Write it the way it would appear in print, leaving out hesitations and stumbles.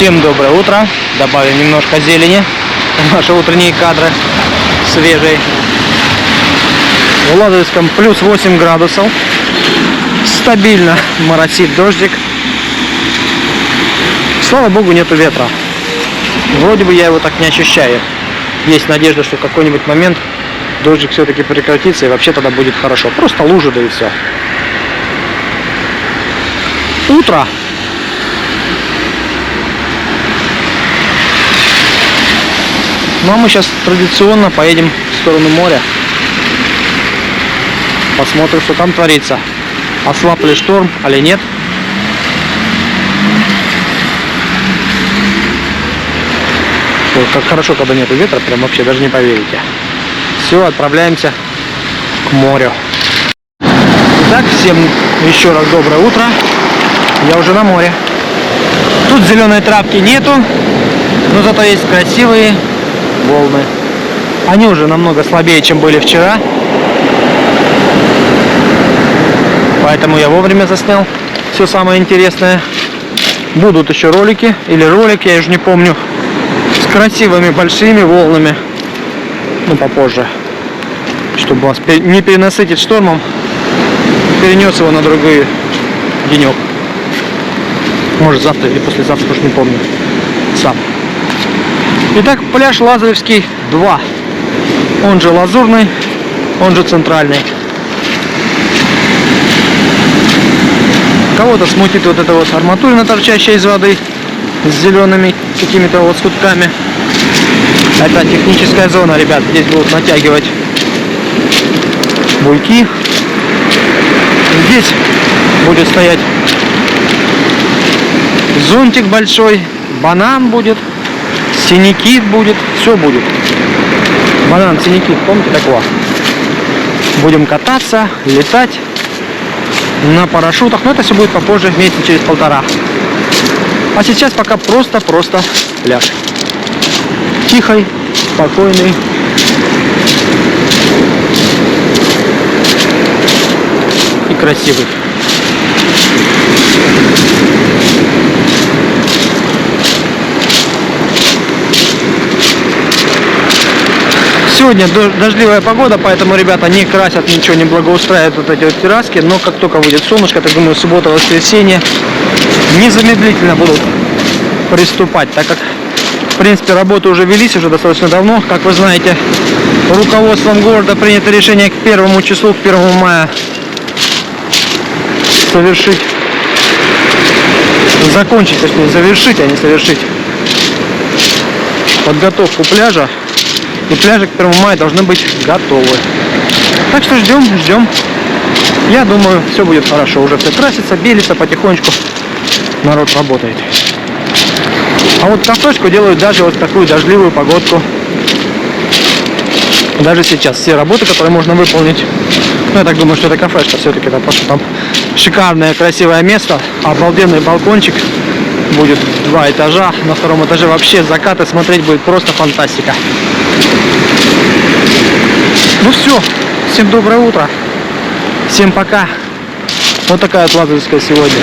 Всем доброе утро. Добавим немножко зелени в наши утренние кадры свежие. В Лазаревском плюс 8 градусов. Стабильно моросит дождик. Слава богу, нету ветра. Вроде бы я его так не ощущаю. Есть надежда, что в какой-нибудь момент дождик все-таки прекратится и вообще тогда будет хорошо. Просто лужи, да и все. Утро. Ну а мы сейчас традиционно поедем в сторону моря. Посмотрим, что там творится. Ослаб ли шторм, или нет. Ой, как хорошо, когда нету ветра, прям вообще даже не поверите. Все, отправляемся к морю. Итак, всем еще раз доброе утро. Я уже на море. Тут зеленой травки нету, но зато есть красивые волны. Они уже намного слабее, чем были вчера. Поэтому я вовремя заснял все самое интересное. Будут еще ролики, или ролик, я уже не помню, с красивыми большими волнами. Ну, попозже. Чтобы вас не перенасытить штормом, перенес его на другой денек. Может, завтра или послезавтра, уж не помню. Сам. Итак, пляж Лазаревский 2. Он же Лазурный, он же Центральный. Кого-то смутит вот эта вот арматурина, торчащая из воды, с зелеными какими-то вот скутками. Это техническая зона, ребят. Здесь будут натягивать буйки. Здесь будет стоять зонтик большой, банан будет, синекит будет, все будет. Банан, синекит, помните такого? Будем кататься, летать на парашютах, но это все будет попозже, месяца через полтора. А сейчас пока просто пляж. Тихий, спокойный. И красивый. Сегодня дождливая погода, поэтому ребята не красят ничего, не благоустраивают вот эти вот терраски. Но как только выйдет солнышко, так думаю, суббота, воскресенье незамедлительно будут приступать, так как в принципе работы уже велись уже достаточно давно. Как вы знаете, руководством города принято решение к 1 числу, к 1 мая закончить, точнее завершить, а не совершить подготовку пляжа. И пляжи к 1 мая должны быть готовы. Так что ждем. Я думаю, все будет хорошо. Уже все красится, белится потихонечку. Народ работает. А вот кафешку делают даже вот такую дождливую погодку. Даже сейчас все работы, которые можно выполнить. Ну, я так думаю, что это кафешка все-таки. Потому что там шикарное, красивое место. Обалденный балкончик. Будет 2 этажа. На 2-м этаже вообще закаты смотреть будет просто фантастика. Ну все. Всем доброе утро. Всем пока. Вот такая вот Лазаревская сегодня.